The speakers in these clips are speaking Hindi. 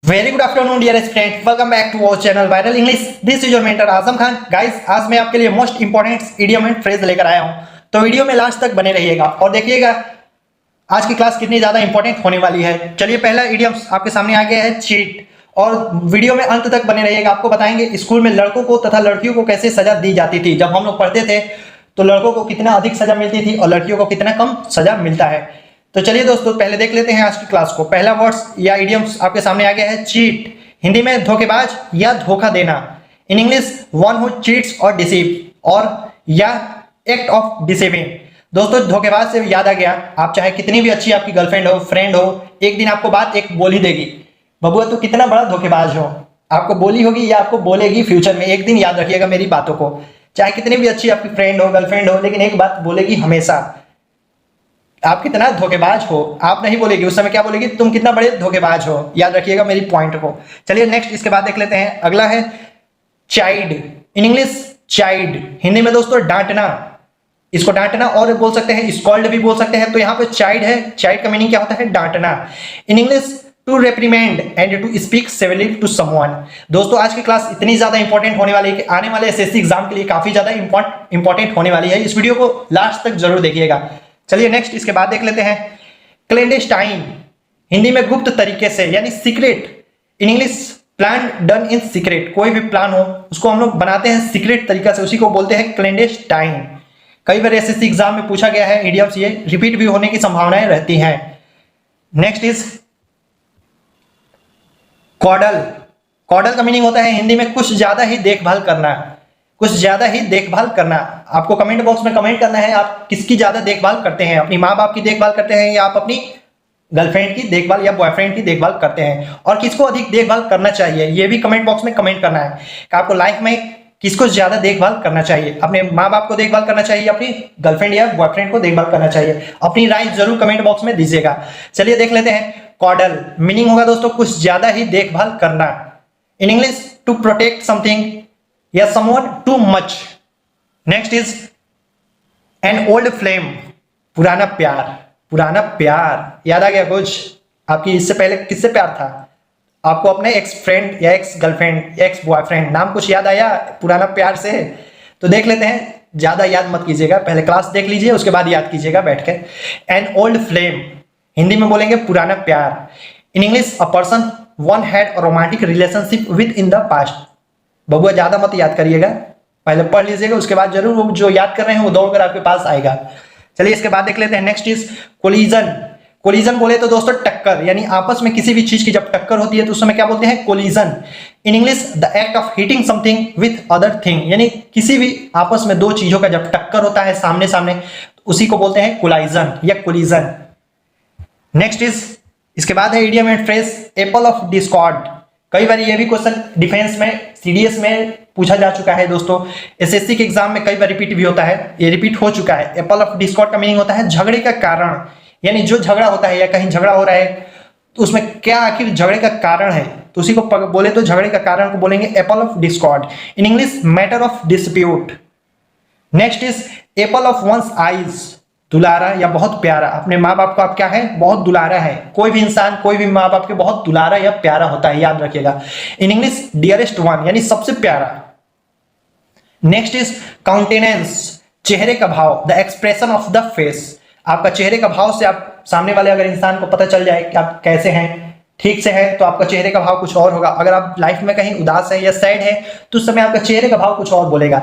Very good afternoon dear student, welcome back to our channel viral English. This is your mentor Azam Khan. Guys, आज मैं आपके लिए most important idiom and phrase लेकर आया हूं, तो वीडियो में लास्ट तक बने रहिएगा और देखिएगा आज की क्लास कितनी ज्यादा इंपॉर्टेंट होने वाली है। चलिए, पहला इडियम आपके सामने आ गया है, चीट। और वीडियो में अंत तक बने रहिएगा, आपको बताएंगे स्कूल में लड़कों को तथा लड़कियों को कैसे सजा दी जाती थी। जब हम लोग पढ़ते थे तो लड़कों को कितना अधिक सजा मिलती थी और लड़कियों को कितना कम सजा मिलता है। तो चलिए दोस्तों, पहले देख लेते हैं आज की क्लास को। पहला वर्ड्स या इडियम्स आपके सामने आ गया है, चीट। हिंदी में धोखेबाज या धोखा देना। In English one who cheats और डिसीव और या एक्ट ऑफ डिसीविंग। दोस्तों, धोखेबाज से याद आ गया, आप चाहे कितनी भी अच्छी आपकी गर्लफ्रेंड हो, फ्रेंड हो, एक दिन आपको बात एक बोल ही देगी, बबुआ तो कितना बड़ा धोखेबाज हो। आपको बोली होगी या आपको बोलेगी फ्यूचर में, एक दिन याद रखिएगा मेरी बातों को। चाहे कितनी भी अच्छी आपकी फ्रेंड हो, गर्लफ्रेंड हो, लेकिन एक बात बोलेगी हमेशा, आप कितना धोखेबाज हो। आप नहीं बोलेगी, उस समय क्या बोलेगी, तुम कितना बड़े धोखेबाज हो। याद रखिएगा मेरी पॉइंट को। चलिए नेक्स्ट, इसके बाद देख लेते हैं। अगला है child. In English child. Hindi में दोस्तों डांटना। इसको डांटना और बोल सकते हैं, स्कॉल्ड भी बोल सकते हैं। तो यहाँ पे चाइड है, चाइड का मीनिंग क्या होता है, डांटना। In English to reprimand and to speak civilly to someone. दोस्तों, आज की क्लास इतनी ज्यादा इंपॉर्टेंट होने वाली है कि आने वाले एसएससी एग्जाम के लिए काफी ज्यादा इंपॉर्टेंट होने वाली है। इस वीडियो को लास्ट तक जरूर देखिएगा। चलिए नेक्स्ट, इसके बाद देख लेते हैं क्लेंडेस्टाइन। हिंदी में गुप्त तरीके से यानी secret. In English plan done in secret. कोई भी प्लान हो उसको हम लोग बनाते हैं सीक्रेट तरीका से, उसी को बोलते हैं क्लेंडेस्टाइन। कई बार एसएससी एग्जाम में पूछा गया है, इडियम्स ये रिपीट भी होने की संभावनाएं रहती हैं। Next is coddle. कॉडल का मीनिंग होता है हिंदी में कुछ ज्यादा ही देखभाल करना। कुछ ज्यादा ही देखभाल करना। आपको कमेंट बॉक्स में कमेंट करना है, आप किसकी ज्यादा देखभाल करते हैं, अपनी माँ बाप की देखभाल करते हैं या आप अपनी गर्लफ्रेंड की देखभाल या बॉयफ्रेंड की देखभाल करते हैं, और किसको अधिक देखभाल करना चाहिए ये भी कमेंट बॉक्स में कमेंट करना है कि आपको लाइफ में किसको ज्यादा देखभाल करना चाहिए, अपने माँ बाप को देखभाल करना चाहिए, अपनी गर्लफ्रेंड या बॉयफ्रेंड को देखभाल करना चाहिए। अपनी राय जरूर कमेंट बॉक्स में दीजिएगा। चलिए देख लेते हैं कॉडल। मीनिंग होगा दोस्तों कुछ ज्यादा ही देखभाल करना। In English to protect something या someone too much. Next is an old flame. पुराना प्यार। पुराना प्यार याद आ गया कुछ आपकी? इससे पहले किससे प्यार था आपको? अपने एक्स फ्रेंड या एक्स गर्लफ्रेंड, एक्स बॉयफ्रेंड, नाम कुछ याद आया पुराना प्यार से? तो देख लेते हैं, ज्यादा याद मत कीजिएगा, पहले क्लास देख लीजिए उसके बाद याद कीजिएगा बैठ के। एन ओल्ड फ्लेम हिंदी में बोलेंगे पुराना प्यार। इन English a person one had a romantic relationship with in the past. बबुआ ज्यादा मत याद करिएगा, पहले पढ़ लीजिएगा, उसके बाद जरूर वो जो याद कर रहे हैं वो दौड़कर आपके पास आएगा। चलिए इसके बाद देख लेते हैं। Next is collision. कोलिजन बोले तो दोस्तों टक्कर, यानी आपस में किसी भी चीज की जब टक्कर होती है तो उस समय क्या बोलते हैं, collision. In English the act of hitting something with other thing, यानी किसी भी आपस में दो चीजों का जब टक्कर होता है सामने सामने तो उसी को बोलते हैं कोलाइजन या कोलिजन। नेक्स्ट इज, इसके बाद है idiom and phrase Apple of Discord. कई बार ये भी क्वेश्चन डिफेंस में, सीडीएस में पूछा जा चुका है दोस्तों। एसएससी के एग्जाम में कई बार रिपीट भी होता है, ये रिपीट हो चुका है। एप्पल ऑफ डिस्कॉर्ड का मीनिंग होता है झगड़े का कारण, यानी जो झगड़ा होता है या कहीं झगड़ा हो रहा है तो उसमें क्या आखिर झगड़े का कारण है, तो उसी को बोले तो झगड़े का कारण को बोलेंगे apple of discord. In English matter of dispute. Next is apple of one's eyes. दुलारा या बहुत प्यारा। अपने माँ बाप को आप क्या है, बहुत दुलारा है। कोई भी इंसान कोई भी माँ बाप के बहुत दुलारा या प्यारा होता है, याद रखिएगा। इन इंग्लिश डियरेस्ट वन, यानी सबसे प्यारा। नेक्स्ट इज काउंटेनेंस, चेहरे का भाव, the expression of the face. आपका चेहरे का भाव से आप सामने वाले अगर इंसान को पता चल जाए कि आप कैसे हैं, ठीक से हैं, तो आपका चेहरे का भाव कुछ और होगा। अगर आप लाइफ में कहीं उदास है या सैड है तो उस समय आपका चेहरे का भाव कुछ और बोलेगा,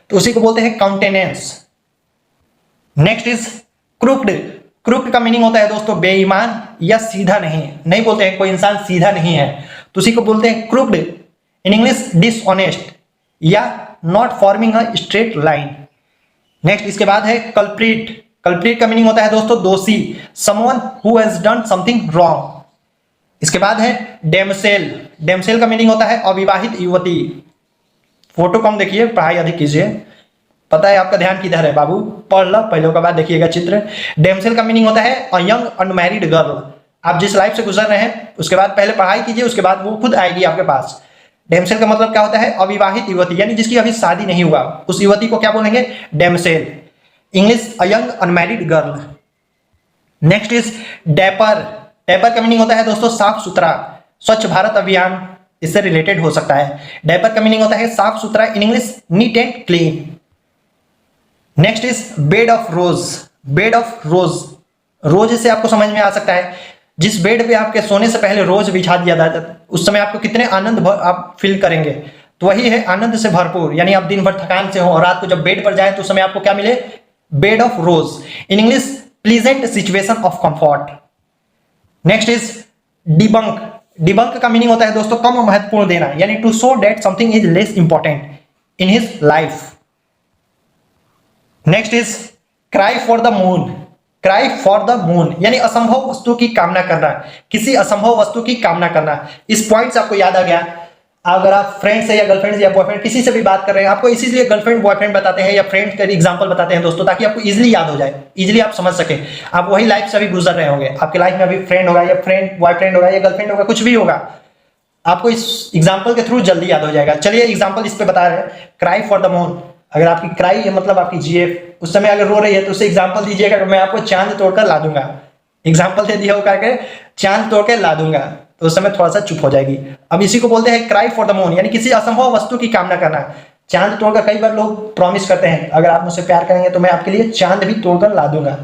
तो उसी को बोलते हैं countenance. Next is crooked. Crooked का मीनिंग होता है दोस्तों बेईमान या सीधा नहीं। नहीं बोलते हैं कोई इंसान सीधा नहीं है तो उसी को बोलते हैं क्रूक्ड। इन इंग्लिश डिसऑनेस्ट या not forming a straight line. Next इसके बाद है कल्प्रिट। कल्प्रिट का मीनिंग होता है दोस्तों दोषी, someone who has done something wrong. इसके बाद है डेमसेल। डेमसेल का मीनिंग होता है अविवाहित युवती। फोटो कम देखिए, पढ़ाई अधिक कीजिए। पता है आपका ध्यान किधर है बाबू, पढ़ लो पहले के बाद देखिएगा चित्र। डेमसेल का मीनिंग होता है अ यंग अनमैरिड गर्ल। आप जिस लाइफ से गुजर रहे हैं उसके बाद पहले पढ़ाई कीजिए, उसके बाद वो खुद आएगी आपके पास। डेमसेल का मतलब क्या होता है, अविवाहित युवती, यानी जिसकी अभी शादी नहीं हुआ, उस युवती को क्या बोलेंगे, damsel. English a young unmarried girl. Next is dapper. Dapper का मीनिंग होता है दोस्तों साफ सुथरा, स्वच्छ भारत अभियान इससे रिलेटेड हो सकता है। डायपर का मीनिंग होता है साफ सुथरा, in English neat and clean. Next is bed of rose. Bed of rose, rose इससे आपको समझ में आ सकता है जिस बेड पे आपके सोने से पहले रोज बिछा दिया जाता है, उस समय आपको कितने आनंद आप फील करेंगे। तो वही है आनंद से भरपूर, यानी आप दिन भर थकान से हो और रात को जब बेड पर जाए तो उस समय आपको क्या मिले, bed of rose, in English pleasant situation of comfort. Next is debunk. Debunk का मीनिंग होता है दोस्तों कम महत्वपूर्ण देना, यानी to show that something is less important in his life. Next is cry for the moon. Cry for the moon यानी असंभव वस्तु की कामना करना, किसी असंभव वस्तु की कामना करना। इस पॉइंट से आपको याद आ गया, अगर आप फ्रेंड से या गर्लफ्रेंड से या बॉयफ्रेंड किसी से भी बात कर रहे हैं, आपको इसीलिए गर्लफ्रेंड बॉयफ्रेंड बताते हैं या फ्रेंड का एग्जांपल बताते हैं दोस्तों, ताकि आपको इजीली याद हो जाए, इजीली आप समझ सके। आप वही लाइफ से अभी गुजर रहे होंगे, आपके लाइफ में अभी फ्रेंड होगा या फ्रेंड बॉयफ्रेंड होगा या गर्लफ्रेंड होगा, कुछ भी होगा, आपको इस एग्जाम्पल के थ्रू जल्दी याद हो जाएगा। चलिए एग्जाम्पल इस पे बता रहे हैं, क्राई फॉर द मून। अगर आपकी क्राई है मतलब आपकी जीएफ उस समय अगर रो रही है तो उसे एग्जाम्पल दीजिएगा कि मैं आपको चांद तोड़कर ला दूंगा। एग्जाम्पल दे दिया हो करके चांद तोड़ के ला दूंगा, तो उस समय थोड़ा सा चुप हो जाएगी। अब इसी को बोलते हैं क्राई फॉर द मून, यानी किसी असंभव वस्तु की कामना करना। चांद तोड़कर कई बार लोग प्रॉमिस करते हैं, अगर आप मुझसे प्यार करेंगे तो मैं आपके लिए चांद भी तोड़कर ला दूंगा,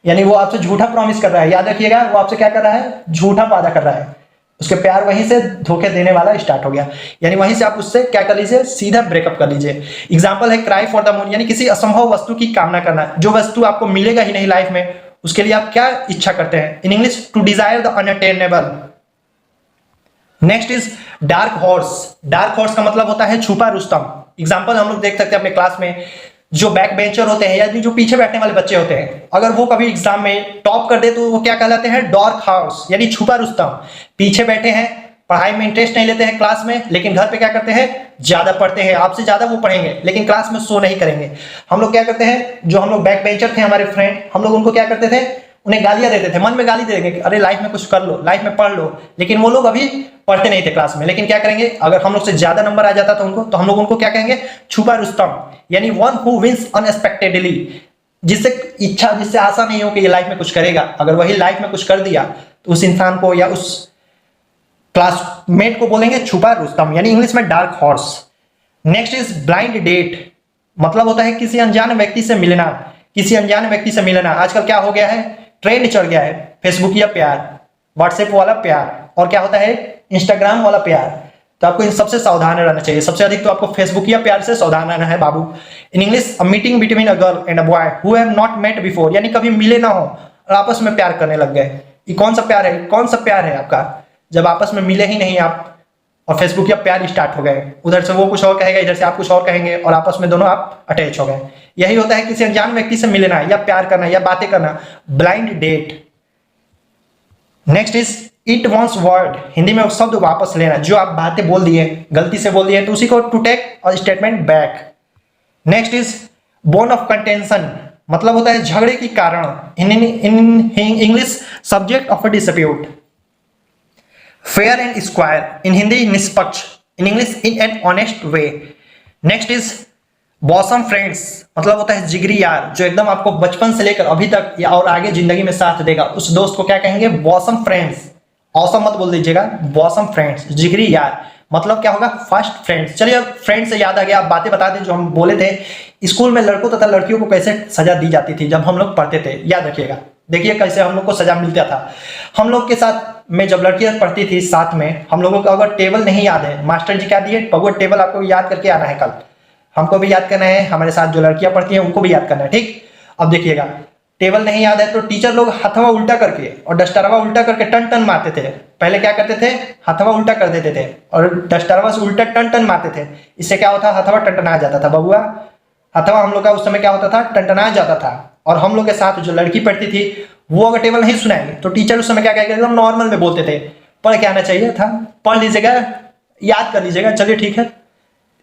यानी वो आपसे झूठा प्रॉमिस कर रहा है। याद रखिएगा, वो आपसे क्या कर रहा है, झूठा वादा कर रहा है। उसके प्यार वहीं से धोखे देने वाला स्टार्ट हो गया, यानी वहीं से आप उससे क्या कर लीजिए, सीधा ब्रेकअप कर लीजिए। एग्जाम्पल है क्राई फॉर द मून, यानी किसी असंभव वस्तु की कामना करना, जो वस्तु आपको मिलेगा ही नहीं लाइफ में, उसके लिए आप क्या इच्छा करते हैं। In English to desire the unattainable. Next is dark horse. Dark horse का मतलब होता है छुपा रुस्तम। एग्जाम्पल हम लोग देख सकते हैं अपने क्लास में, जो बैक बेंचर होते हैं या जो पीछे बैठने वाले बच्चे होते हैं, अगर वो कभी एग्जाम में टॉप कर दे तो वो क्या कहलाते हैं, डार्क हॉर्स, यानी छुपा रुस्तम। पीछे बैठे हैं, पढ़ाई में इंटरेस्ट नहीं लेते हैं क्लास में, लेकिन घर पे क्या करते हैं, ज्यादा पढ़ते हैं, आपसे ज्यादा वो पढ़ेंगे, लेकिन क्लास में शो नहीं करेंगे। हम लोग क्या करते हैं, जो हम लोग बैक बेंचर थे हमारे फ्रेंड, हम लोग उनको क्या करते थे, उन्हें गालियां देते थे, मन में गाली दे देंगे, अरे लाइफ में कुछ कर लो, लाइफ में पढ़ लो, लेकिन वो लोग अभी पढ़ते नहीं थे क्लास में। लेकिन क्या करेंगे, अगर हम लोग से ज्यादा नंबर आ जाता था उनको, तो हम लोग उनको क्या कहेंगे, छुपा रुस्तम, यानी वन हु विंस अनएक्सपेक्टेडली, जिससे इच्छा, जिससे आशा नहीं हो कि ये लाइफ में कुछ करेगा, अगर वही लाइफ में कुछ कर दिया तो उस इंसान को या उस क्लासमेट को बोलेंगे छुपा रुस्तम, यानी इंग्लिश में dark horse. Next is blind date, मतलब होता है किसी अनजान व्यक्ति से मिलना, किसी अनजान व्यक्ति से मिलना। आजकल क्या हो गया है, ट्रेंड चढ़ गया है, फेसबुक या प्यार, व्हाट्सएप वाला प्यार, और क्या होता है, इंस्टाग्राम वाला प्यार। तो आपको इन सबसे सावधान रहना चाहिए। सबसे अधिक तो आपको फेसबुक या प्यार से सावधान रहना है बाबू। In English a meeting between a girl and a boy who have not met before, यानी कभी मिले ना हो और आपस में प्यार करने लग गए। ये कौन सा प्यार है, कौन सा प्यार है आपका, जब आपस में मिले ही नहीं आप और फेसबुक या प्यार स्टार्ट हो गए। उधर से वो कुछ और कहेगा, इधर से आप कुछ और कहेंगे और आपस में दोनों आप अटैच हो गए। यही होता है किसी अनजान व्यक्ति से मिलना या प्यार करना या बातें करना, blind date. Next is eat one's word, Hindi में शब्द वापस लेना, जो आप बातें बोल दिए, गलती से बोल दिए, तो उसी को टू टेक और statement back. Next is bone of contention, मतलब होता है झगड़े की कारण, in English subject of a dispute. Fair and square, in Hindi निष्पक्ष, in English in an honest way. Next is bosom friends, मतलब होता है जिगरी यार, जो एकदम आपको बचपन से लेकर अभी तक या और आगे जिंदगी में साथ देगा, उस दोस्त को क्या कहेंगे, बॉसम फ्रेंड्स। औसम मत बोल दीजिएगा, बॉसम फ्रेंड्स, जिगरी यार, मतलब क्या होगा, फर्स्ट फ्रेंड्स। चलिए अब फ्रेंड से याद आ गया, आप बातें बता दें जो हम बोले थे स्कूल में लड़कों तथा लड़कियों को कैसे सजा दी जाती थी जब हम लोग पढ़ते थे, याद रखिएगा। देखिए कैसे हम लोग को सजा मिलता था। हम लोग के साथ में जब लड़कियां पढ़ती थी साथ में, हम लोगों को अगर टेबल नहीं याद है, मास्टर जी क्या दिए, पगुआ टेबल आपको याद करके आना है, कल हमको भी याद करना है, हमारे साथ जो लड़कियां पढ़ती हैं उनको भी याद करना है, ठीक। अब देखिएगा, टेबल नहीं याद है तो टीचर लोग हथवा उल्टा करके और डस्टरवा उल्टा करके टन टन मारते थे। पहले क्या करते थे, हथवा उल्टा कर देते थे और डस्टरवा से उल्टा टन टन मारते थे। इससे क्या होता, हथवा टनटना जाता था बबुआ, हथवा हम लोग का उस समय क्या होता था, टनटना जाता था। और हम लोग के साथ जो लड़की पढ़ती थी वो अगर टेबल नहीं सुनाएंगे तो टीचर उस समय क्या कहेगा, एकदम नॉर्मल में बोलते थे, पढ़ के आना चाहिए था, पढ़ लीजिएगा, याद कर लीजिएगा, चलिए ठीक है।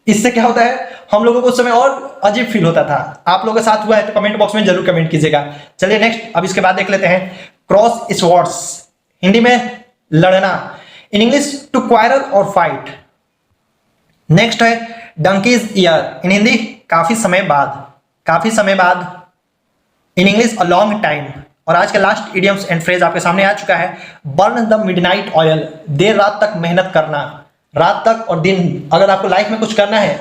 इससे क्या होता है, हम लोगों को उस समय और अजीब फील होता था। आप लोगों के साथ हुआ है तो कमेंट बॉक्स में जरूर कमेंट कीजिएगा। चलिए नेक्स्ट, अब इसके बाद देख लेते हैं क्रॉस स्वॉर्ड्स, हिंदी में लड़ना, इन इंग्लिश टू क्वारल और फाइट। नेक्स्ट है डंकीज ईयर, इन हिंदी काफी समय बाद, काफी समय बाद, इन इंग्लिश अ लॉन्ग टाइम। और आज का लास्ट इडियम्स एंड फ्रेज आपके सामने आ चुका है, बर्न द मिडनाइट ऑयल। देर रात तक मेहनत करना। रात तक और दिन, अगर आपको लाइफ में कुछ करना है,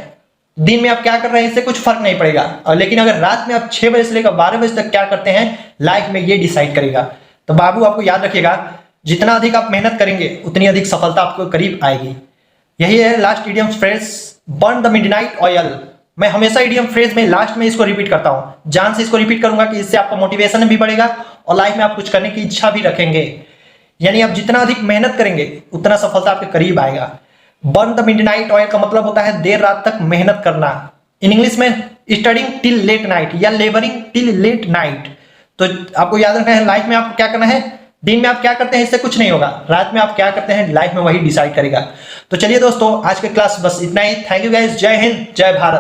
दिन में आप क्या कर रहे हैं इससे कुछ फर्क नहीं पड़ेगा, और लेकिन अगर रात में आप 6 बजे से लेकर 12 बजे तक क्या करते हैं लाइफ में, ये डिसाइड करेगा। तो बाबू आपको याद रखिएगा, जितना अधिक आप मेहनत करेंगे उतनी अधिक सफलता आपको करीब आएगी। यही है last idiom phrase, burn the midnight oil. मैं हमेशा इडियम फ्रेज में लास्ट में इसको रिपीट करता हूं, जान से इसको रिपीट करूंगा कि इससे आपका मोटिवेशन भी बढ़ेगा और लाइफ में आप कुछ करने की इच्छा भी रखेंगे। यानी आप जितना अधिक मेहनत करेंगे उतना सफलता आपके करीब आएगा। बर्न द मिडनाइट ऑयल का मतलब होता है देर रात तक मेहनत करना। इन इंग्लिश में स्टडिंग टिल लेट नाइट या लेबरिंग टिल लेट नाइट। तो आपको याद रखना है, लाइफ में आपको क्या करना है, दिन में आप क्या करते हैं इससे कुछ नहीं होगा, रात में आप क्या करते हैं लाइफ में वही डिसाइड करेगा। तो चलिए दोस्तों, आज के क्लास बस इतना ही। थैंक यू गाइस, जय हिंद, जय भारत।